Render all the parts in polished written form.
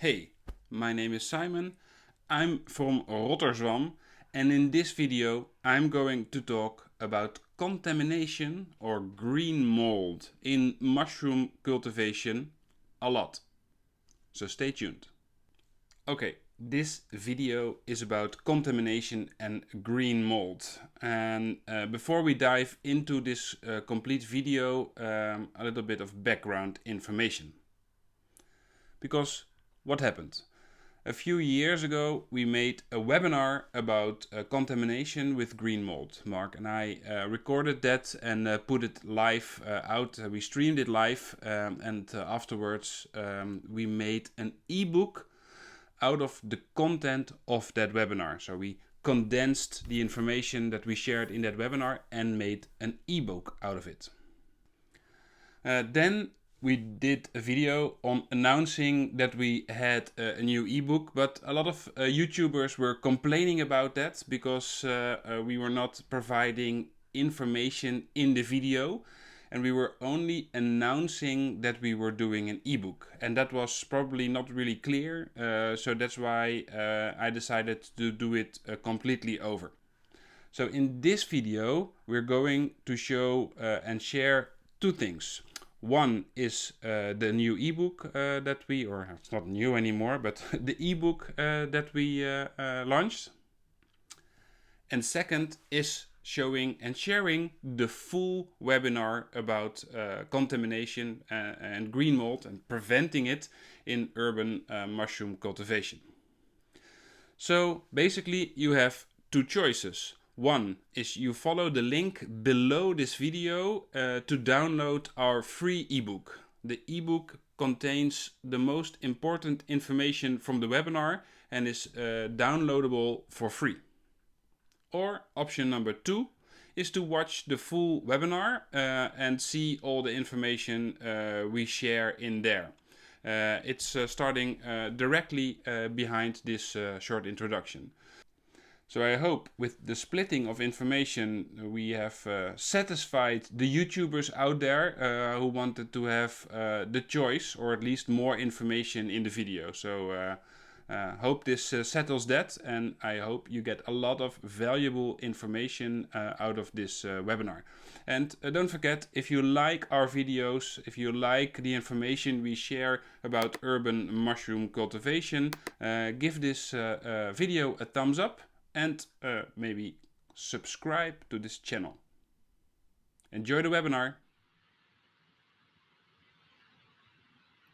Hey, my name is Simon. I'm from Rotterzwam, and in this video I'm going to talk about contamination or green mold in mushroom cultivation a lot. So stay tuned. Okay, this video is about contamination and green mold. And before we dive into this complete video, a little bit of background information. Because what happened? A few years ago, we made a webinar about contamination with green mold. Mark and I recorded that and put it live out. We streamed it live, and afterwards we made an ebook out of the content of that webinar. So we condensed the information that we shared in that webinar and made an ebook out of it. Then we did a video on announcing that we had a new ebook, but a lot of YouTubers were complaining about that because we were not providing information in the video, and we were only announcing that we were doing an ebook, and that was probably not really clear, so that's why I decided to do it completely over. So in this video we're going to show and share two things. One is the new ebook that we, or it's not new anymore, but the ebook that we launched. And second is showing and sharing the full webinar about contamination and green mold and preventing it in urban mushroom cultivation. So basically you have two choices. One is you follow the link below this video to download our free ebook. The ebook contains the most important information from the webinar and is downloadable for free. Or option number two is to watch the full webinar and see all the information we share in there. It's starting directly behind this short introduction. So I hope with the splitting of information we have satisfied the YouTubers out there who wanted to have the choice or at least more information in the video. So hope this settles that, and I hope you get a lot of valuable information out of this webinar. And don't forget, if you like our videos, if you like the information we share about urban mushroom cultivation, give this video a thumbs up. And maybe subscribe to this channel. Enjoy the webinar.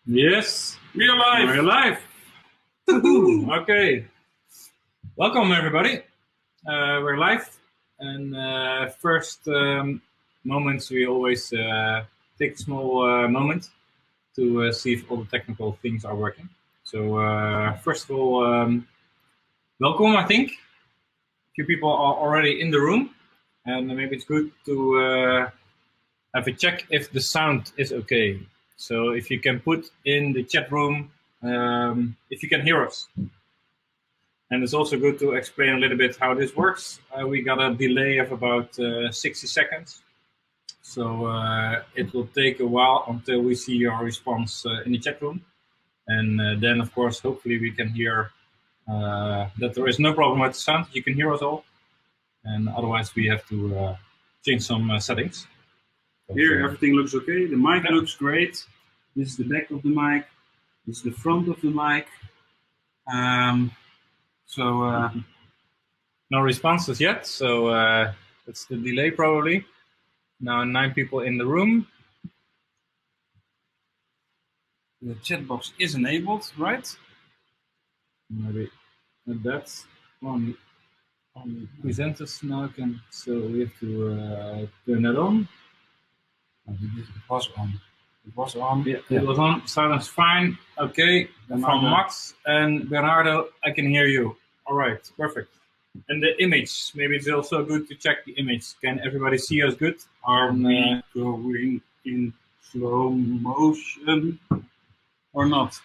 Yes, We are live. we're live. Okay, welcome everybody. We're live, and first moments we always take a small moment to see if all the technical things are working. So first of all, welcome. I think few people are already in the room, and maybe it's good to have a check if the sound is okay. So if you can put in the chat room if you can hear us. And it's also good to explain a little bit how this works. We got a delay of about 60 seconds. So it will take a while until we see your response in the chat room. And then, of course, hopefully we can hear that there is no problem with the sound. You can hear us all, and otherwise we have to change some settings. Here everything looks okay. The mic looks great. This is the back of the mic. This is the front of the mic. No responses yet, so it's the delay probably. Now 9 people in the room. The chat box is enabled, right? Maybe that's on presenters now can, so we have to turn that on. It was on. It was on. Yeah, it was on. Silence fine. Okay. From Max and Bernardo, I can hear you. All right, perfect. And the image, maybe it's also good to check the image. Can everybody see us good? Are we going in slow motion or not?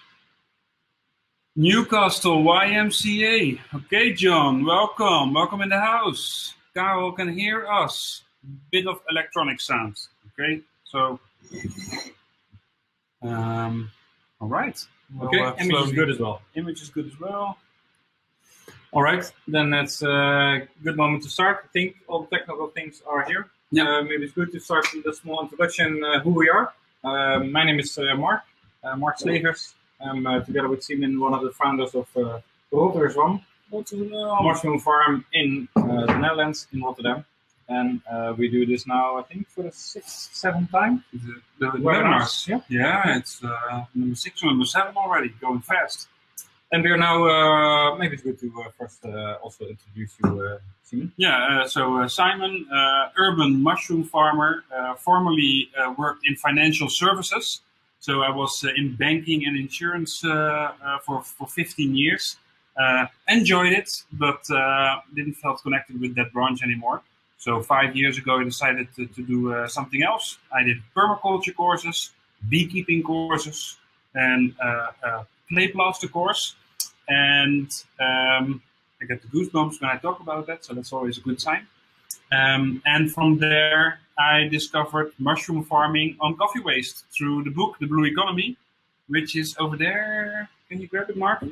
Newcastle YMCA. Okay, John, welcome. Welcome in the house. Carol can hear us. Bit of electronic sound. Okay, so all right. Okay, image is good as well. Image is good as well. All right, then that's a good moment to start. I think all the technical things are here. Yeah. Maybe it's good to start with a small introduction who we are. My name is Mark Slegers. I'm together with Simon, one of the founders of Rotterzwam, mushroom farm in the Netherlands, in Rotterdam. And we do this now, I think, for the 6th, 7th time. The webinars. Yeah, it's number 6 or number 7 already, going fast. And we're now, maybe it's good to first also introduce you, Simon. Yeah, so Simon, urban mushroom farmer, formerly worked in financial services. So I was in banking and insurance for 15 years. Enjoyed it, but didn't feel connected with that branch anymore. So 5 years ago, I decided to do something else. I did permaculture courses, beekeeping courses, and clay plaster course. And I get the goosebumps when I talk about that, so that's always a good sign. And from there, I discovered mushroom farming on coffee waste through the book, The Blue Economy, which is over there. Can you grab it, Mark?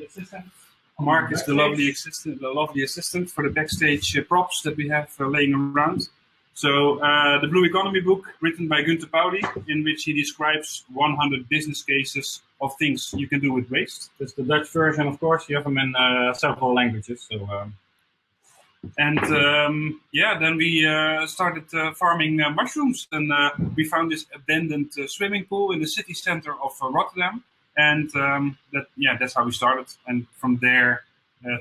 Mark is the lovely assistant for the backstage props that we have laying around. So the Blue Economy book, written by Gunther Pauli, in which he describes 100 business cases of things you can do with waste. That's the Dutch version, of course. You have them in several languages. So, then we started farming mushrooms, and we found this abandoned swimming pool in the city center of Rotterdam. And that's how we started. And from there,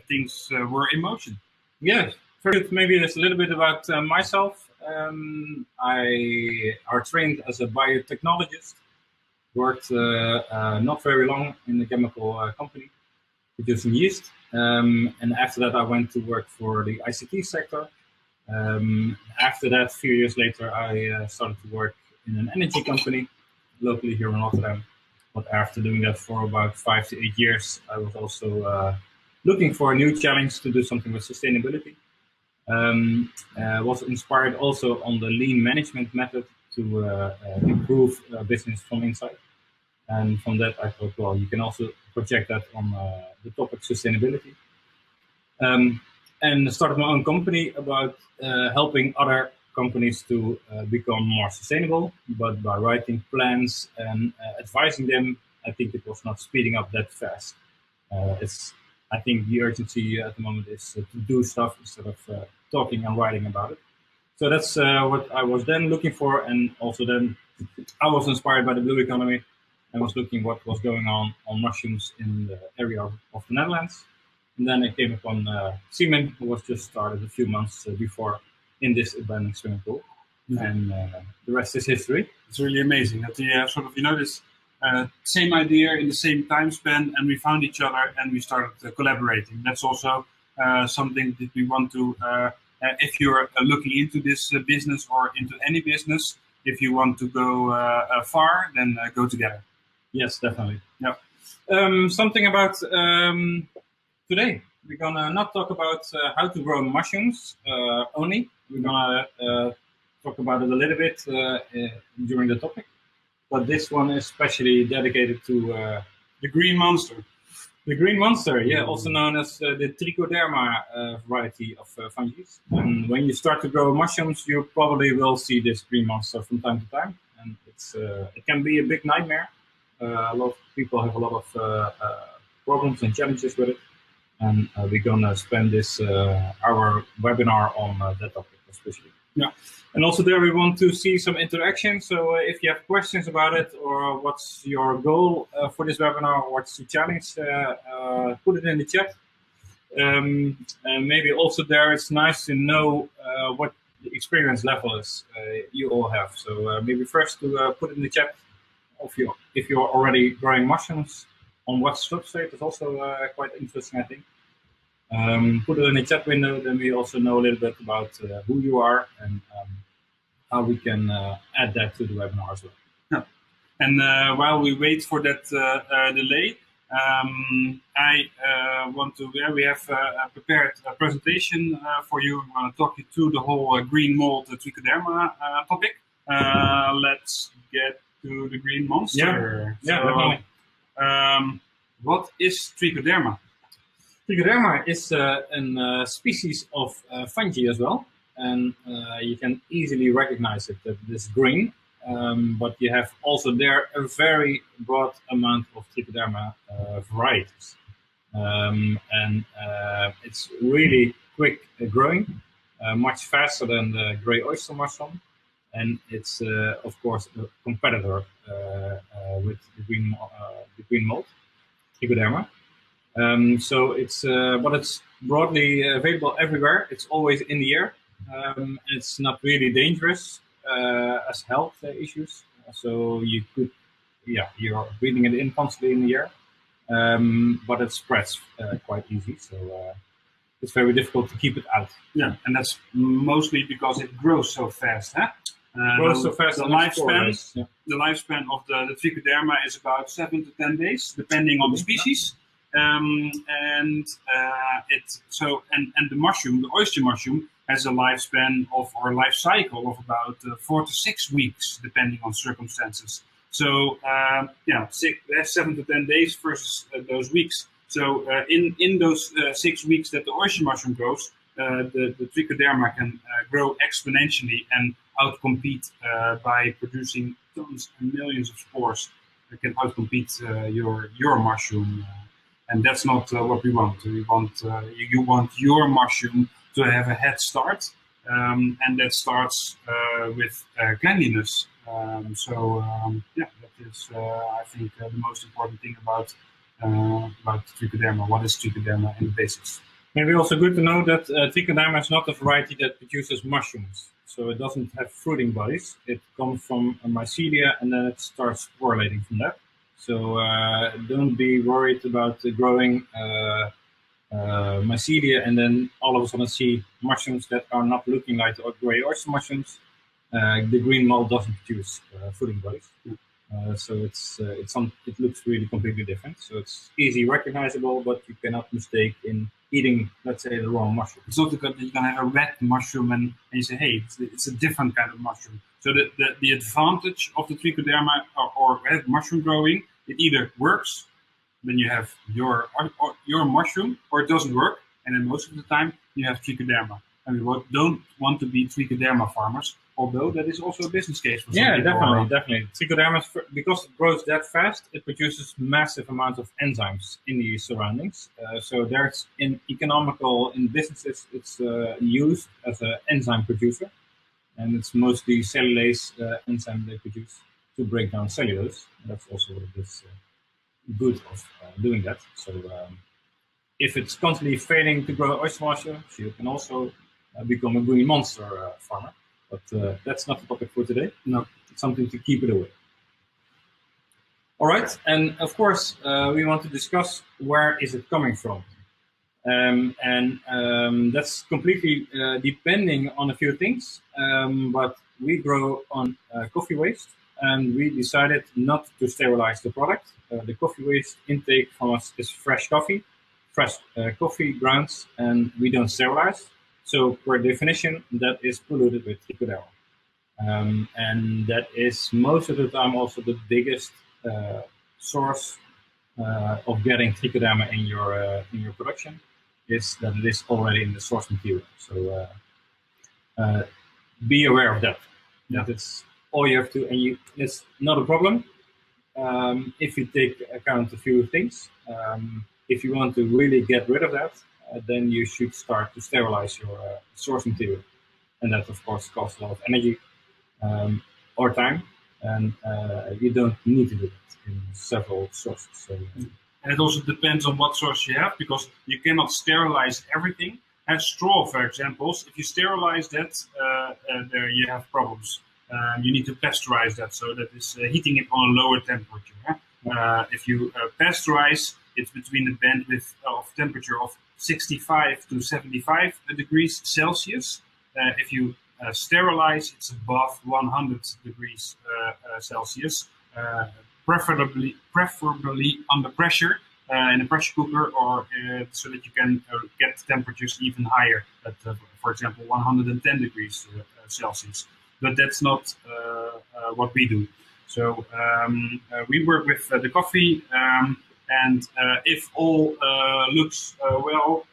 things were in motion. Yeah, first, maybe just a little bit about myself. I are trained as a biotechnologist. Worked not very long in a chemical company producing yeast. And after that, I went to work for the ICT sector. After that, a few years later, I started to work in an energy company locally here in Rotterdam. But after doing that for about 5 to 8 years, I was also looking for a new challenge to do something with sustainability. Was inspired also on the lean management method to improve business from inside. And from that, I thought, well, you can also project that on the topic sustainability. And started my own company about helping other companies to become more sustainable, but by writing plans and advising them, I think it was not speeding up that fast. I think the urgency at the moment is to do stuff instead of talking and writing about it. So that's what I was then looking for, and also then I was inspired by the Blue Economy and was looking what was going on mushrooms in the area of the Netherlands. And then I came upon Simon, who was just started a few months before in this abandoned swimming pool. Mm-hmm. And the rest is history. It's really amazing that we have sort of, this same idea in the same time span, and we found each other and we started collaborating. That's also something that we want to, if you're looking into this business or into any business, if you want to go far, then go together. Yes, definitely. Yeah. Something about today. We're gonna not talk about how to grow mushrooms only. We're gonna talk about it a little bit during the topic. But this one is especially dedicated to the green monster. The green monster, yeah, also known as the Trichoderma variety of fungi. And when you start to grow mushrooms, you probably will see this green monster from time to time. And it can be a big nightmare. A lot of people have a lot of problems and challenges with it. And we're going to spend this our webinar on that topic especially. Yeah. And also there we want to see some interaction. So if you have questions about it, or what's your goal for this webinar, or what's the challenge, put it in the chat. And maybe also there it's nice to know what the experience level is you all have. So maybe first to put it in the chat if you're already growing mushrooms, on what substrate is also quite interesting, I think. Put it in the chat window, then we also know a little bit about who you are and how we can add that to the webinar as well. Yeah. And while we wait for that delay, I want to, we have prepared a presentation for you. I'm going to talk you through the whole green mold Trichoderma topic. Let's get to the green monster. Yeah, definitely. What is Trichoderma? Trichoderma is a species of fungi as well, and you can easily recognize it that it is green. But you have also there a very broad amount of Trichoderma varieties. And it's really quick growing, much faster than the gray oyster mushroom, and it's of course a competitor with the green mold, Trichoderma. So it's but it's broadly available everywhere. It's always in the air. It's not really dangerous as health issues. So you could, yeah, you're breathing it in constantly in the air. But it spreads quite easy, so it's very difficult to keep it out. Yeah, and that's mostly because it grows so fast, huh? Grows so fast. The lifespan of the Trichoderma is about 7 to 10 days, depending on the species. And the mushroom, the oyster mushroom, has a lifespan of, or life cycle of about 4 to 6 weeks, depending on circumstances. So yeah, 7 to 10 days versus those weeks. So in those 6 weeks that the oyster mushroom grows, the Trichoderma can grow exponentially and outcompete by producing tons and millions of spores. It can outcompete your mushroom, and that's not what we want. We want you want your mushroom to have a head start, and that starts with cleanliness. Yeah, that is I think the most important thing about Trichoderma. What is Trichoderma in the basics? Maybe also good to know that Trichoderma is not a variety that produces mushrooms. So it doesn't have fruiting bodies. It comes from a mycelia and then it starts sporulating from that. So don't be worried about growing mycelia and then all of a sudden see mushrooms that are not looking like the gray oyster mushrooms. The green mold doesn't produce fruiting bodies. So it looks really completely different. So it's easy recognizable, but you cannot mistake in eating, let's say, the wrong mushroom. It's not that you can have a red mushroom and you say, hey, it's a different kind of mushroom. So the advantage of the Trichoderma or mushroom growing, it either works, then you have your mushroom, or it doesn't work, and then most of the time you have Trichoderma. And we don't want to be Trichoderma farmers, although that is also a business case for some people. Definitely. Trichoderma, because it grows that fast, it produces massive amounts of enzymes in the surroundings. So there's in businesses, it's used as an enzyme producer, and it's mostly cellulase enzyme they produce to break down cellulose. And that's also what it is good of doing that. So if it's constantly failing to grow oyster mushrooms, you can also become a green monster farmer. But that's not the topic for today. No, it's something to keep it away. All right, and of course, we want to discuss where is it coming from. That's completely depending on a few things. But we grow on coffee waste, and we decided not to sterilize the product. The coffee waste intake from us is fresh coffee grounds, and we don't sterilize. So, per definition, that is polluted with Trichoderma. And that is most of the time also the biggest source of getting Trichoderma in your production, is that it is already in the source material. So, be aware of that. Yeah. That's all you have to, and it's not a problem if you take account a few things. If you want to really get rid of that, then you should start to sterilize your source material. And that, of course, costs a lot of energy or time. And you don't need to do it in several sources. So, and it also depends on what source you have, because you cannot sterilize everything. And straw, for example, if you sterilize that, there you have problems. You need to pasteurize that, so that is heating it on a lower temperature. If you pasteurize, it's between the bandwidth of temperature of 65 to 75 degrees Celsius. If you sterilize, it's above 100 degrees Celsius, preferably under pressure in a pressure cooker, or so that you can get temperatures even higher, at, for example, 110 degrees Celsius. But that's not what we do. So we work with the coffee And if all looks well,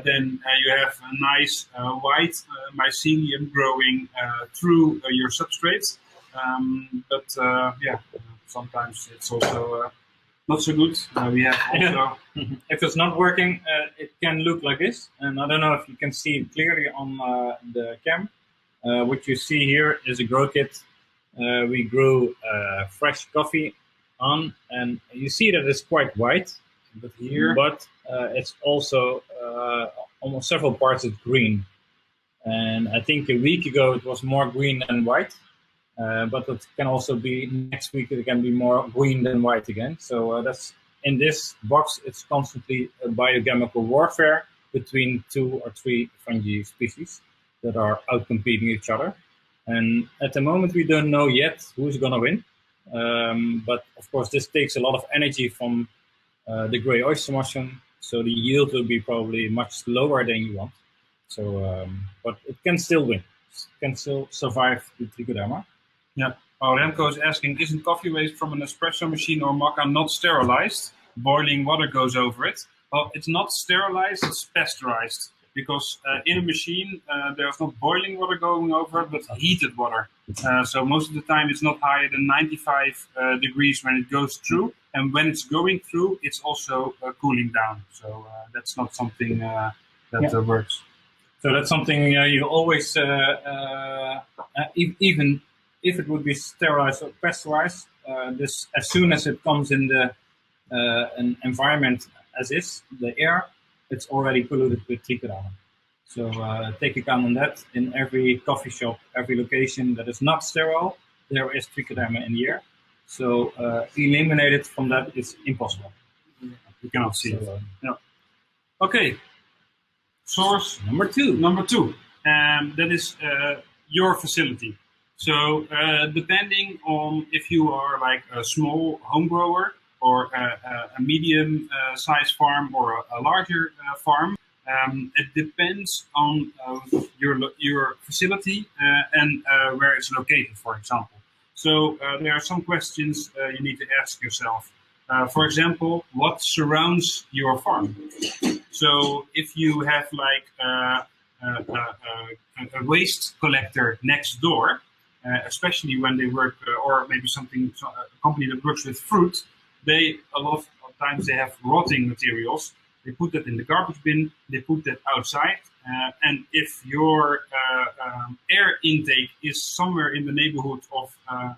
then you have a nice white mycelium growing through your substrates. But yeah, sometimes it's also not so good. We have also. If it's not working, it can look like this. And I don't know if you can see it clearly on the cam. What you see here is a grow kit. We grew fresh coffee on, and you see that it's quite white. But here, but it's also almost several parts it's green. And I think a week ago it was more green than white. But it can also be next week it can be more green than white again. So that's in this box. It's constantly a biochemical warfare between 2 or 3 fungi species that are outcompeting each other. And at the moment we don't know yet who's gonna win. But of course this takes a lot of energy from the gray oyster mushroom, so the yield will be probably much lower than you want. So, but it can still win. It can still survive the Trichoderma. Yeah. Oh, Remco is asking, isn't coffee waste from an espresso machine or maca not sterilized? Boiling water goes over it. Well, it's not sterilized, it's pasteurized. Because in a machine, there's not boiling water going over it, but heated water. So most of the time, it's not higher than 95 degrees when it goes through. And when it's going through, it's also cooling down. So that's not something that works. So that's something you always, even if it would be sterilized or pasteurized, this as soon as it comes in the an environment as is, the air, it's already polluted with Trichoderma. So take account on that. In every coffee shop, every location that is not sterile, there is Trichoderma in the air. So eliminate it from that is impossible. You cannot see it. Yeah. Okay. Source number two. That is your facility. So depending on if you are like a small home grower or a medium size farm or a larger farm, it depends on your facility and where it's located, for example. So there are some questions you need to ask yourself. For example, what surrounds your farm? So if you have like a waste collector next door, especially when they work, or maybe a company that works with fruit, a lot of times they have rotting materials. They put that in the garbage bin, they put that outside. And if your air intake is somewhere in the neighborhood of a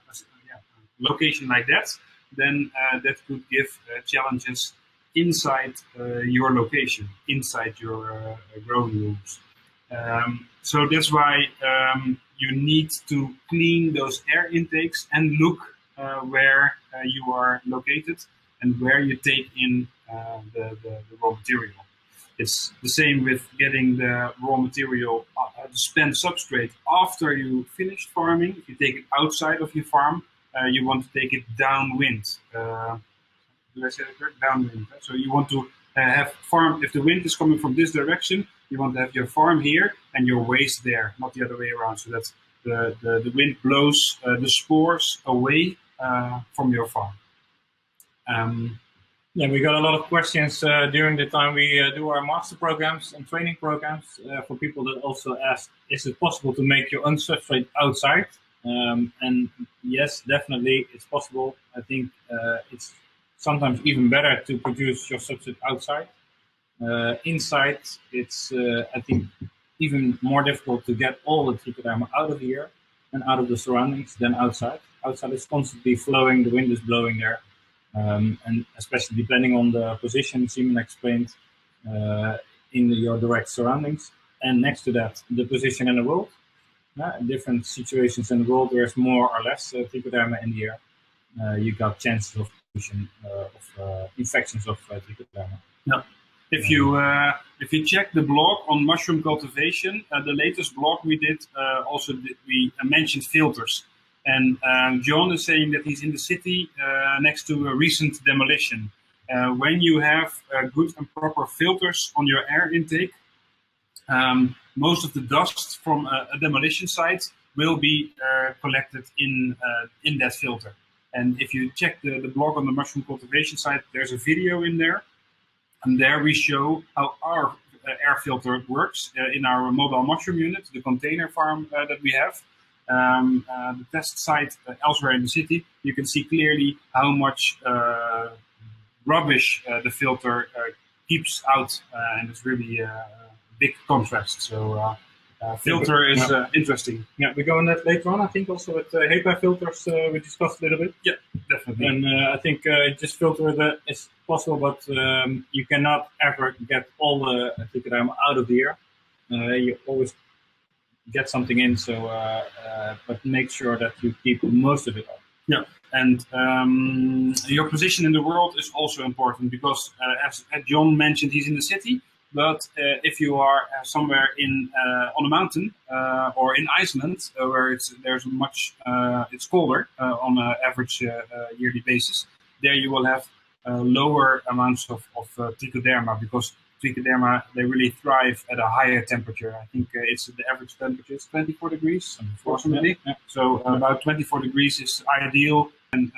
location like that, then that could give challenges inside your location, inside your growing rooms. So that's why you need to clean those air intakes and look where you are located and where you take in the raw material. It's the same with getting the raw material, the spent substrate after you finished farming. If you take it outside of your farm, you want to take it downwind. Did I say that correct? Downwind. So you want to have farm, if the wind is coming from this direction, you want to have your farm here and your waste there, not the other way around. So that the wind blows the spores away from your farm. Yeah, we got a lot of questions during the time we do our master programs and training programs for people that also ask, is it possible to make your own substrate outside? And yes, definitely it's possible. I think it's sometimes even better to produce your substrate outside. Inside, it's, I think, even more difficult to get all the Trichoderma out of the air and out of the surroundings than outside. Outside is constantly flowing, the wind is blowing there. And especially depending on the position, Simon explained, in your direct surroundings. And next to that, the position in the world. In different situations in the world, there's more or less Trichoderma in the air. You got chances of infections of Trichoderma. Yeah. If you check the blog on mushroom cultivation, the latest blog we did, we mentioned filters. And John is saying that he's in the city next to a recent demolition. When you have good and proper filters on your air intake, most of the dust from a demolition site will be collected in that filter. And if you check the blog on the mushroom cultivation site, there's a video in there. And there we show how our air filter works in our mobile mushroom unit, the container farm that we have. The test site elsewhere in the city, you can see clearly how much rubbish the filter keeps out, and it's really a big contrast. So filter is interesting. Yeah, we go on that later on. I think also with HEPA filters we discussed a little bit. Yeah, definitely. And I think just filter that is possible, but you cannot ever get all the Trichoderma out of the air. You always get something in, so but make sure that you keep most of it out. Yeah, and your position in the world is also important because, as John mentioned, he's in the city. But if you are somewhere on a mountain or in Iceland, where it's colder on an average yearly basis, there you will have lower amounts of Trichoderma, because Trichoderma, they really thrive at a higher temperature. I think it's the average temperature is 24 degrees, unfortunately. Yeah. So about 24 degrees is ideal. And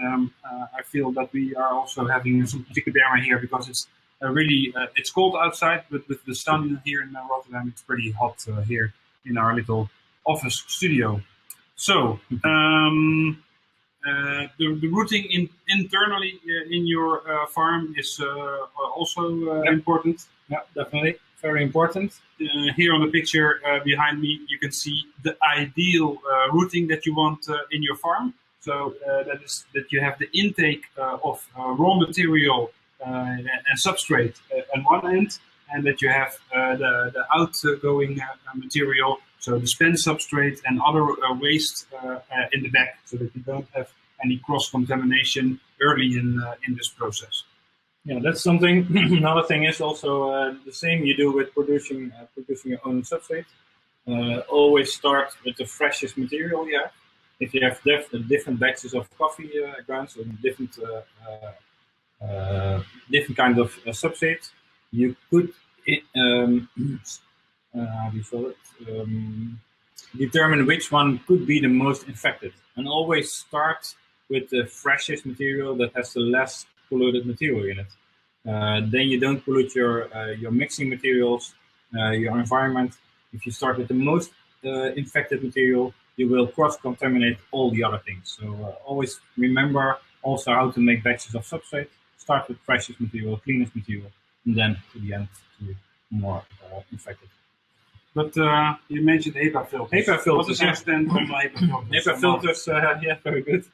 I feel that we are also having some Trichoderma here because it's really, it's cold outside, but with the sun here in Rotterdam, it's pretty hot here in our little office studio. So the routing internally in your farm is also important. Yeah, definitely. Very important. Here on the picture behind me, you can see the ideal routing that you want in your farm. So that is that you have the intake of raw material and substrate on one end, and that you have the outgoing material, so the spent substrate and other waste in the back, so that you don't have any cross-contamination early in this process. Yeah, that's something. Another thing is also the same you do with producing your own substrate. Always start with the freshest material you have. If you have different batches of coffee grounds or different kind of substrate, you could determine which one could be the most infected, and always start with the freshest material that has the less polluted material in it. Then you don't pollute your mixing materials, your environment. If you start with the most infected material, you will cross-contaminate all the other things. So always remember also how to make batches of substrate. Start with freshest material, cleanest material, and then to the end to more infected. But you mentioned HEPA filters. HEPA filters. What is your stand on HEPA filters? HEPA filters, yeah, very good.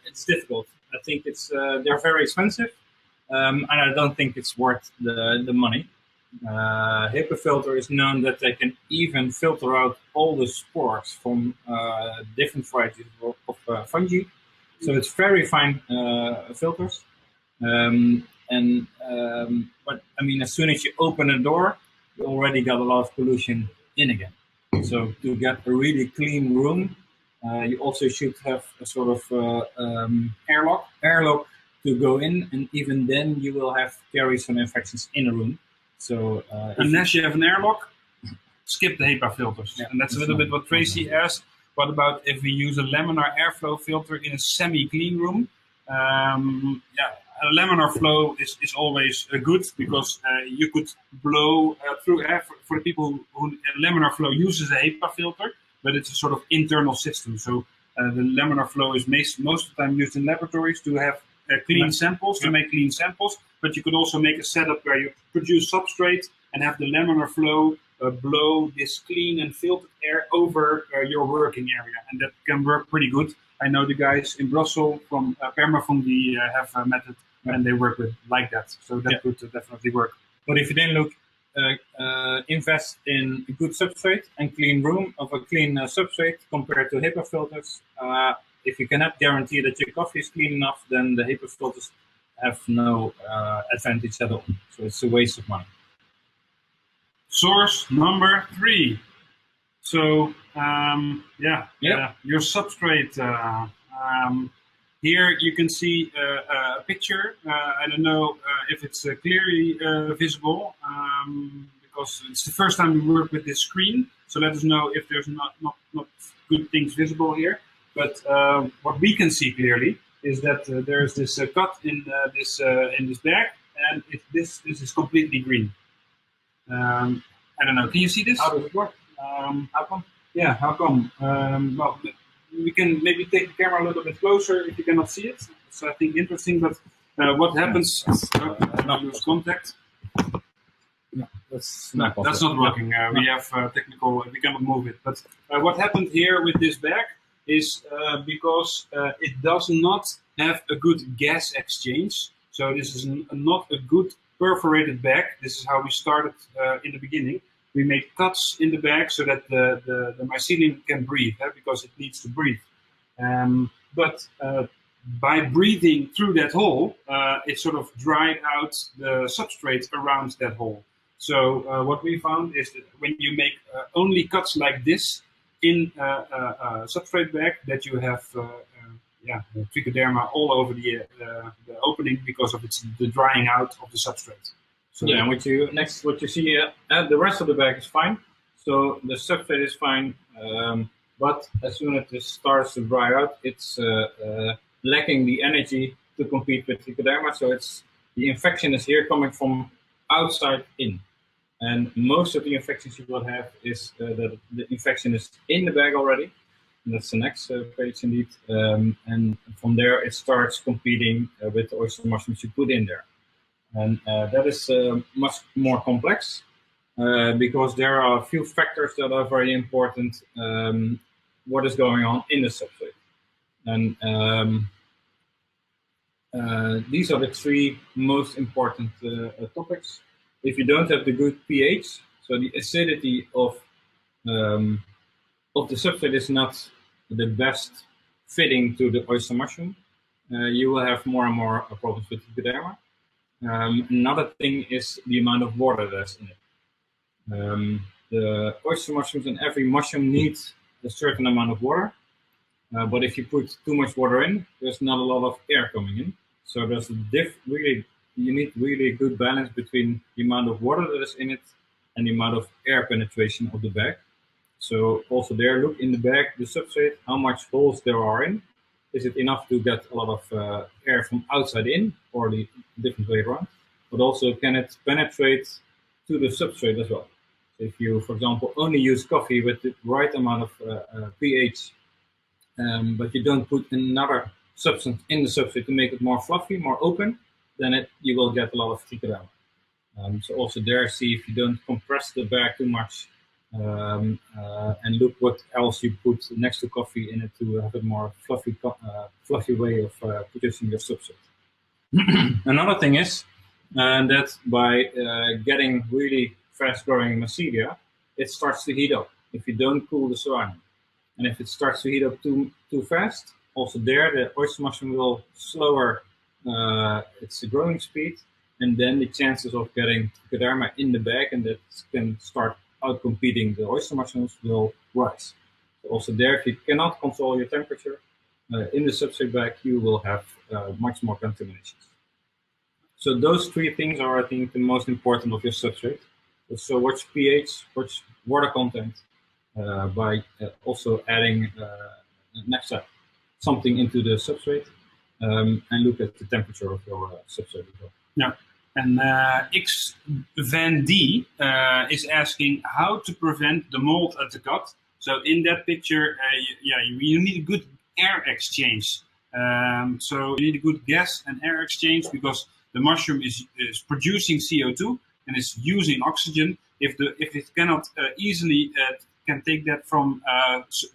It's difficult. I think it's they're very expensive, and I don't think it's worth the money. HEPA filter is known that they can even filter out all the spores from different varieties of fungi. So it's very fine filters. But I mean, as soon as you open a door, you already got a lot of pollution in again. So to get a really clean room, you also should have a sort of airlock to go in, and even then you will carry some infections in a room. So unless you have an airlock, skip the HEPA filters. Yeah, and that's a little bit what Tracy asked. What about if we use a laminar airflow filter in a semi-clean room? A laminar flow is always good because you could blow through air. For the people who laminar flow uses a HEPA filter, but it's a sort of internal system. So the laminar flow is most of the time used in laboratories to have clean samples, to make clean samples. But you could also make a setup where you produce substrate and have the laminar flow blow this clean and filtered air over your working area, and that can work pretty good. I know the guys in Brussels from Permafungi have a method, and they work with like that, so that could definitely work. But if you then look, invest in a good substrate and clean room of a clean substrate compared to HEPA filters. If you cannot guarantee that your coffee is clean enough, then the HEPA filters have no advantage at all. So it's a waste of money. Source number 3. So your substrate. Here you can see a picture. I don't know if it's clearly visible because it's the first time we work with this screen. So let us know if there's not good things visible here. But what we can see clearly is that there's this cut in this bag, and this is completely green. I don't know. Can you see this? How does it work? How come? Yeah, how come? Well, we can maybe take the camera a little bit closer if you cannot see it. It's, I think, interesting. But what happens? Not lose contact. No, that's No, that's not working. We have technical. We cannot move it. But what happened here with this bag is because it does not have a good gas exchange. So this is not a good perforated bag. This is how we started in the beginning. We made cuts in the bag so that the mycelium can breathe, because it needs to breathe. But by breathing through that hole, it sort of dried out the substrate around that hole. So what we found is that when you make only cuts like this in a substrate bag, that you have Trichoderma all over the opening because of the drying out of the substrate. So yeah, and what you see, the rest of the bag is fine. So the substrate is fine, but as soon as it starts to dry out, it's lacking the energy to compete with Trichoderma. So the infection is here coming from outside in. And most of the infections you will have is that the infection is in the bag already. And that's the next page indeed. And from there, it starts competing with the oyster mushrooms you put in there. And that is much more complex because there are a few factors that are very important. What is going on in the substrate? And these are the three most important topics. If you don't have the good pH, so the acidity of the substrate is not the best fitting to the oyster mushroom, you will have more and more problems with Trichoderma. Another thing is the amount of water that's in it. The oyster mushrooms and every mushroom needs a certain amount of water, but if you put too much water in, there's not a lot of air coming in. So there's you need really a good balance between the amount of water that is in it and the amount of air penetration of the bag. So also there, look in the bag, the substrate, how much holes there are in. Is it enough to get a lot of air from outside in, or the different way around? But also, can it penetrate to the substrate as well? So if you, for example, only use coffee with the right amount of pH, but you don't put another substance in the substrate to make it more fluffy, more open, then you will get a lot of Trichoderma. So also there, see if you don't compress the bag too much, and look what else you put next to coffee in it to have a more fluffy way of producing your substrate. Another thing is that by getting really fast-growing mycelia, it starts to heat up if you don't cool the surrounding. And if it starts to heat up too fast, also there the oyster mushroom will slower its growing speed, and then the chances of getting Trichoderma in the bag and that can start out-competing the oyster mushrooms will rise. So also there, if you cannot control your temperature in the substrate bag, you will have much more contaminations. So those three things are, I think, the most important of your substrate. So watch pH, watch water content, by also adding next step something into the substrate, and look at the temperature of your substrate as well. Yeah. And X Van D is asking how to prevent the mold at the cut. So in that picture, you need a good air exchange. So you need a good gas and air exchange because the mushroom is producing CO2 and is using oxygen. If it cannot easily can take that from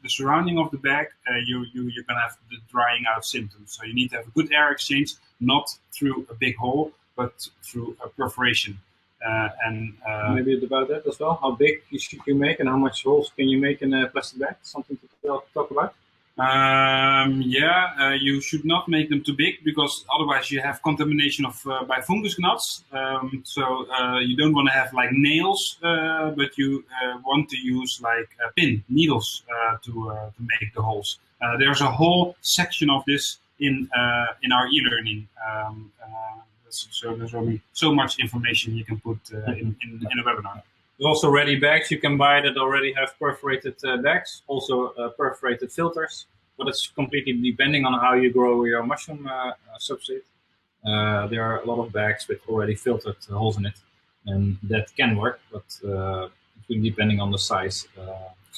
the surrounding of the bag, you're gonna have the drying out symptoms. So you need to have a good air exchange, not through a big hole, but through a perforation. Maybe about that as well. How big should you make, and how much holes can you make in a plastic bag? Something to talk about. You should not make them too big because otherwise you have contamination of by fungus gnats. So you don't want to have like nails, but you want to use like pin needles to make the holes. There's a whole section of this in our e-learning. So there's only so much information you can put in a webinar. There's also ready bags you can buy that already have perforated bags, also perforated filters but it's completely depending on how you grow your mushroom substrate. There are a lot of bags with already filtered holes in it, and that can work, but it's really depending on the size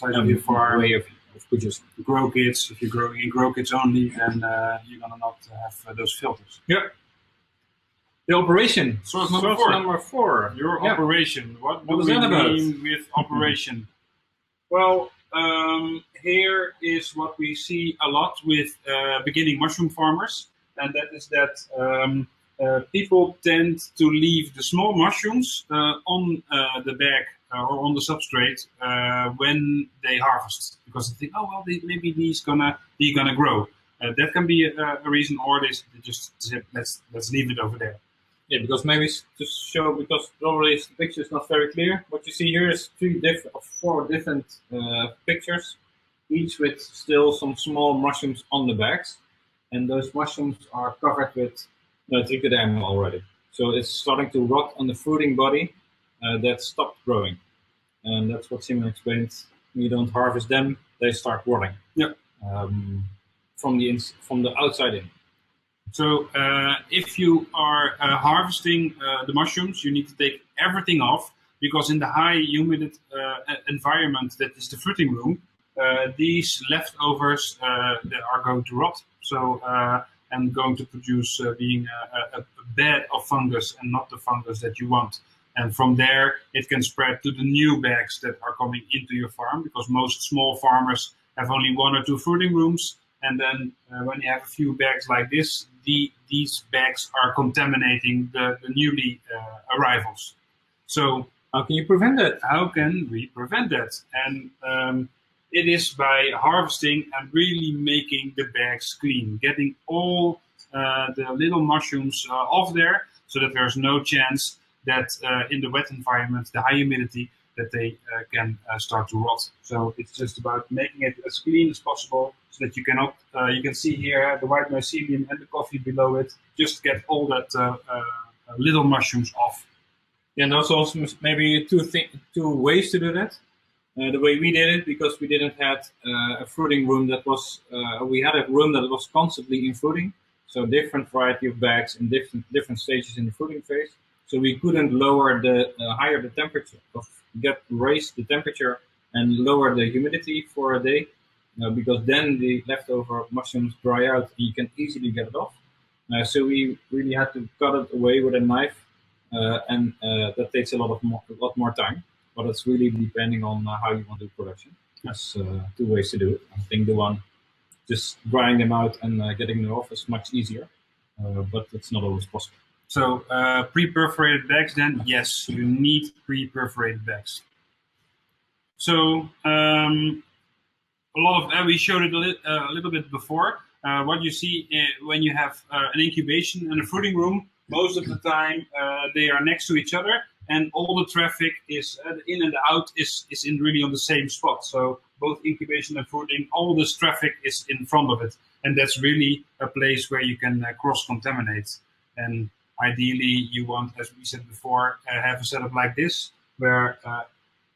of your farm, way of producing. Grow kits. If you're growing in grow kits only, then you're gonna not have those filters. Yeah. The operation. Source number four. Your operation. What do is we that about? mean with operation? Well, here is what we see a lot with beginning mushroom farmers, and that is that people tend to leave the small mushrooms on the bag or on the substrate when they harvest, because they think, oh well, maybe they're gonna grow. That can be a reason, or they just say, let's leave it over there. Yeah, because maybe to show, because probably the picture is not very clear. What you see here is four different pictures, each with still some small mushrooms on the bags, and those mushrooms are covered with Trichoderma already. So it's starting to rot on the fruiting body that stopped growing, and that's what Simon explained. When you don't harvest them, they start rotting. Yeah. From the outside in. So if you are harvesting the mushrooms, you need to take everything off, because in the high humid environment that is the fruiting room, these leftovers that are going to rot. So and going to produce being a bed of fungus and not the fungus that you want. And from there, it can spread to the new bags that are coming into your farm, because most small farmers have only 1 or 2 fruiting rooms. And then when you have a few bags like this, these bags are contaminating the newly arrivals. So how can you prevent that? How can we prevent that? And it is by harvesting and really making the bags clean, getting all the little mushrooms off there, so that there's no chance that in the wet environment, the high humidity, that they can start to rot. So it's just about making it as clean as possible, so that you cannot, you can see here the white mycelium and the coffee below it, just get all that little mushrooms off. Yeah, and there's also maybe two ways to do that. The way we did it, because we didn't have a fruiting room that was, we had a room that was constantly in fruiting, so different variety of bags in different stages in the fruiting phase. So we couldn't lower higher the temperature, raise the temperature and lower the humidity for a day, because then the leftover mushrooms dry out and you can easily get it off. So we really had to cut it away with a knife, and that takes a lot more time. But it's really depending on how you want to do production. There's 2 ways to do it. I think the one, just drying them out and getting them off, is much easier, but it's not always possible. So pre-perforated bags then, yes, you need pre-perforated bags. So a lot of, we showed it a little bit before. What you see when you have an incubation and a fruiting room, most of the time they are next to each other, and all the traffic is in and out is really on the same spot. So both incubation and fruiting, all this traffic is in front of it, and that's really a place where you can cross-contaminate. And ideally, you want, as we said before, have a setup like this, where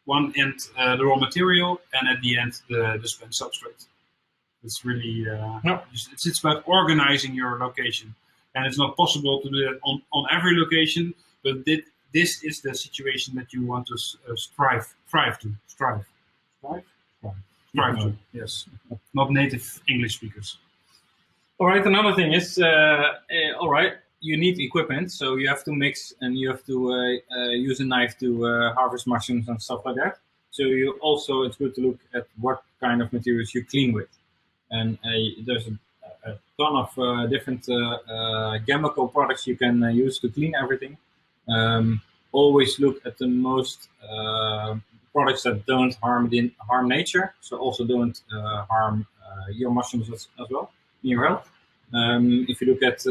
one end the raw material, and at the end the spent substrate. It's really it's about organizing your location, and it's not possible to do that on every location. But this is the situation that you want to strive to. Yes, not native English speakers. All right. Another thing is, all right, you need equipment, so you have to mix and you have to use a knife to harvest mushrooms and stuff like that. So it's good to look at what kind of materials you clean with. And there's a ton of different chemical products you can use to clean everything. Always look at the most products that don't harm nature, so also don't harm your mushrooms as well in your health. If you look at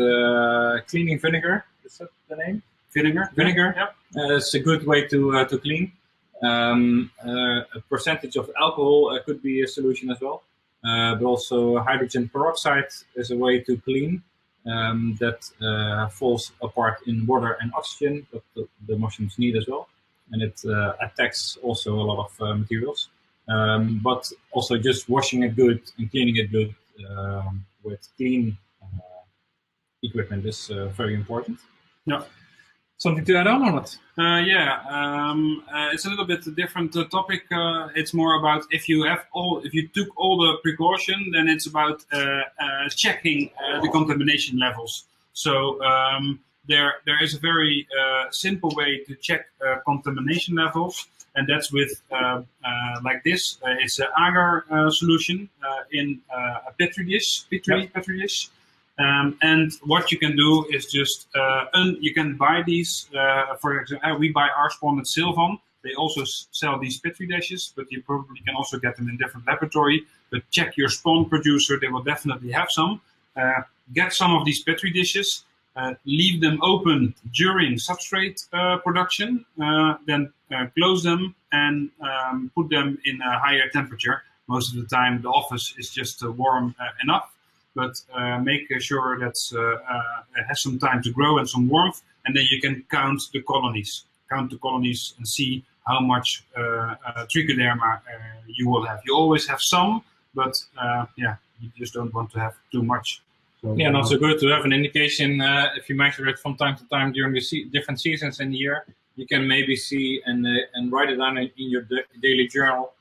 cleaning vinegar, is that the name? Vinegar. Yep. It's a good way to clean. A percentage of alcohol could be a solution as well. But also hydrogen peroxide is a way to clean that falls apart in water and oxygen, but the mushrooms need as well. And it attacks also a lot of materials. But also just washing it good and cleaning it good with clean equipment is very important. Yeah. Something to add on or not? It's a little bit a different topic. It's more about if you took all the precaution, then it's about checking the contamination levels. So there is a very simple way to check contamination levels, and that's with like this. It's an agar solution in a petri dish. Petri dish. And what you can do is just, you can buy these, for example, we buy our spawn at Sylvan. They also sell these petri dishes, but you probably can also get them in different laboratory. But check your spawn producer, they will definitely have some. Get some of these petri dishes, leave them open during substrate production, then close them and put them in a higher temperature. Most of the time the office is just warm enough. But make sure that it has some time to grow and some warmth, and then you can count the colonies. Count the colonies and see how much Trichoderma you will have. You always have some, but you just don't want to have too much. So, and also good to have an indication if you measure it from time to time during the different seasons in the year. You can maybe see and write it down in your daily journal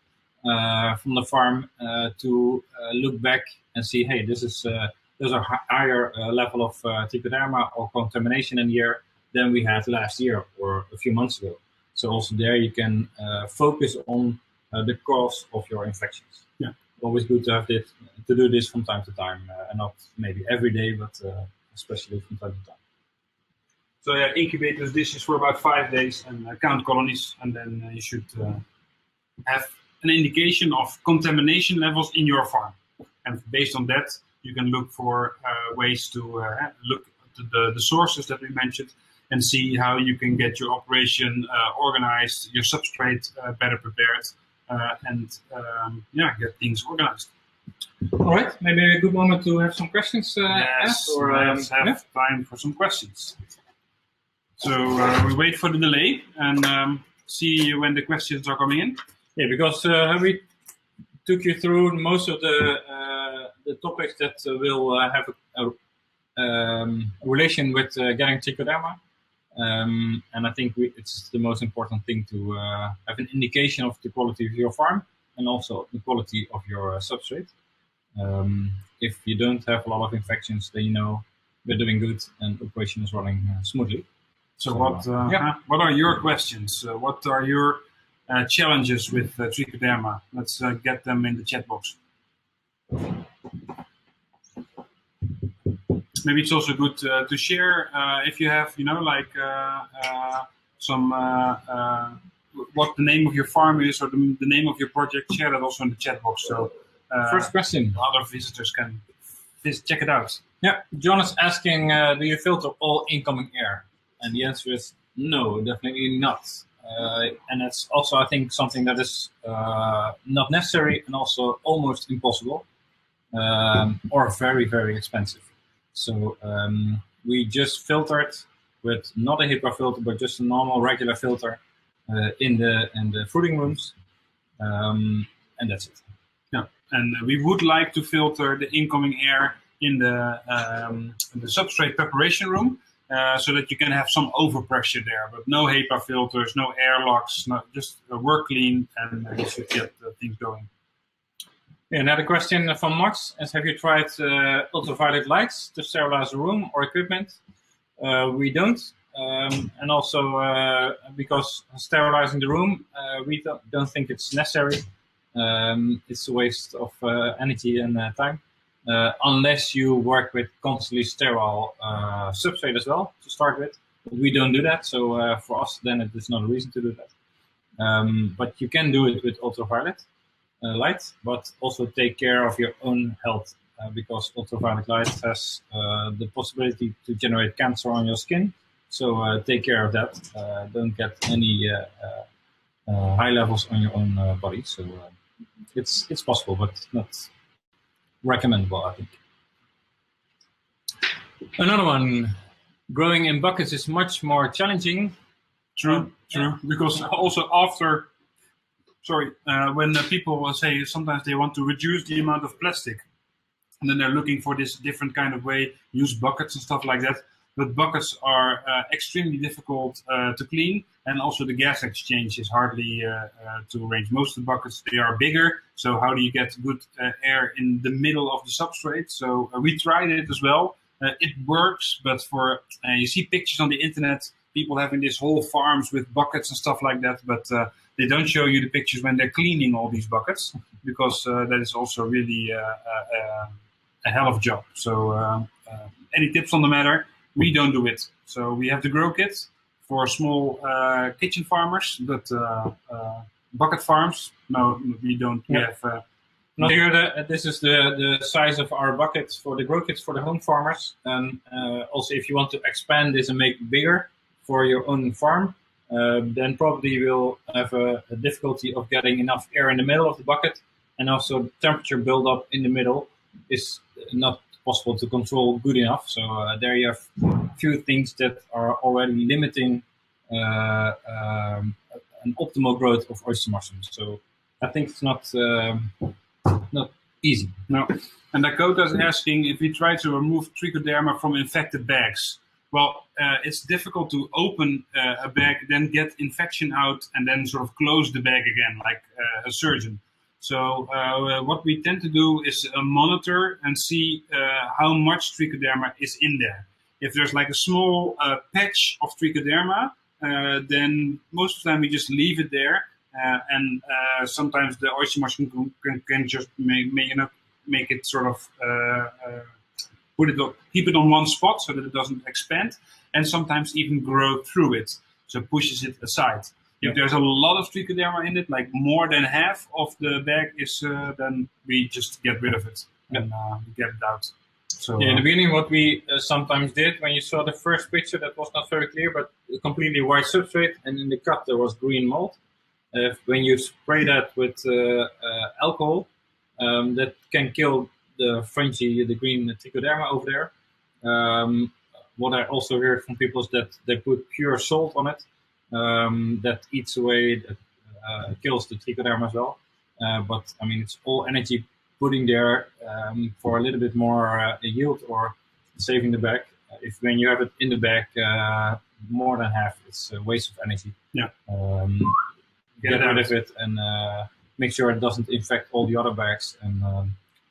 from the farm to look back and see, hey, there's a higher level of Trichoderma or contamination in the year than we had last year or a few months ago. So also there you can focus on the cause of your infections. Yeah, always good to have to do this from time to time, and not maybe every day, but especially from time to time. So yeah, incubate those dishes for about 5 days and count colonies, and then you should have an indication of contamination levels in your farm. And based on that, you can look for ways to look at the sources that we mentioned and see how you can get your operation organized, your substrate better prepared, and get things organized. All right, maybe a good moment to have some questions asked. Or let's have time for some questions. So we wait for the delay and see when the questions are coming in. Yeah, because we took you through most of the topics that will have a relation with getting Trichoderma. And I think it's the most important thing to have an indication of the quality of your farm and also the quality of your substrate. If you don't have a lot of infections, then you know we're doing good and operation is running smoothly. So what are your questions? What are your challenges with Trichoderma? Let's get them in the chat box. Maybe it's also good to share if you have, some what the name of your farm is or the name of your project. Share that also in the chat box. So first question, other visitors can check it out. Yeah, John is asking, do you filter all incoming air? And the answer is no, definitely not. And that's also, I think, something that is not necessary and also almost impossible or very, very expensive. So we just filtered with not a HEPA filter, but just a normal regular filter in the fruiting rooms, and that's it. Yeah, and we would like to filter the incoming air in the substrate preparation room. So that you can have some overpressure there, but no HEPA filters, no airlocks, just work clean, and you should get things going. Yeah, another question from Max is: have you tried ultraviolet lights to sterilize the room or equipment? We don't, and also because sterilizing the room, we don't think it's necessary. It's a waste of energy and time. Unless you work with constantly sterile substrate as well to start with. But we don't do that, so for us then it is not a reason to do that. But you can do it with ultraviolet light, but also take care of your own health because ultraviolet light has the possibility to generate cancer on your skin. So take care of that. Don't get any high levels on your own body. So it's possible, but not recommendable, I think. Another one, growing in buckets is much more challenging. True. Because also after, when people will say sometimes they want to reduce the amount of plastic And then they're looking for this different kind of way, use buckets and stuff like that. But buckets are extremely difficult to clean, and also the gas exchange is hardly to arrange. Most of the buckets, they are bigger, so how do you get good air in the middle of the substrate? So we tried it as well. It works, but for you see pictures on the internet, people having this whole farms with buckets and stuff like that, but they don't show you the pictures when they're cleaning all these buckets, because that is also really a hell of a job. So any tips on the matter? We don't do it. So we have the grow kit for small kitchen farmers, but bucket farms, no, we don't. We have. Now here, this is the size of our buckets for the grow kits for the home farmers. And also, if you want to expand this and make it bigger for your own farm, then probably you will have a difficulty of getting enough air in the middle of the bucket, and also temperature buildup in the middle is not possible to control good enough. So there you have a few things that are already limiting an optimal growth of oyster mushrooms. So I think it's not easy. No. And Dakota is asking if we try to remove Trichoderma from infected bags. Well, it's difficult to open a bag, then get infection out, and then sort of close the bag again, like a surgeon. So what we tend to do is monitor and see how much Trichoderma is in there. If there's like a small patch of Trichoderma, then most of the time we just leave it there. And sometimes the oyster mushroom can just make it sort of keep it on one spot so that it doesn't expand, and sometimes even grow through it, so pushes it aside. If there's a lot of Trichoderma in it, like more than half of the bag is, then we just get rid of it and get it out. So in the beginning, what we sometimes did, when you saw the first picture, that was not very clear, but completely white substrate, and in the cut there was green mold. When you spray that with alcohol, that can kill the fungi, the green Trichoderma over there. What I also heard from people is that they put pure salt on it. That eats away, kills the Trichoderma as well. But I mean, it's all energy putting there for a little bit more yield or saving the bag. If when you have it in the bag, more than half, it's a waste of energy. Yeah. Get rid of it and make sure it doesn't infect all the other bags, and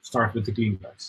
start with the clean bags.